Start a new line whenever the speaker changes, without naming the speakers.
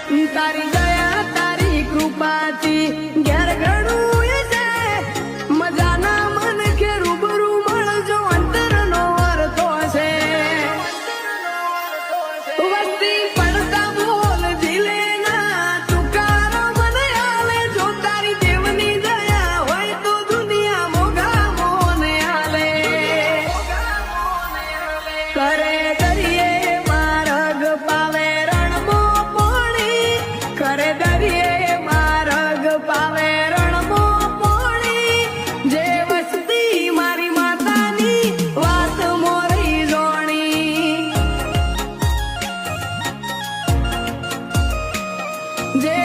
તારી દયા તારી કૃપાથી ઘેર ઘણું એ છે મજાના મન કે રૂબરૂ મળજો અંતરનો અર્થો છે વસ્તી પડતા બોલ જીલે ના તુકારો મને આલે જો તારી દેવની દયા હોય તો દુનિયા મોગા મોને આલે કરે દરિયે માર્ગ પાવે રણમો પોણી કરે દરિયે માર્ગ પાવે રણમો પોણી જે વસ્તી મારી માતાની વાત મોરી જોણી જે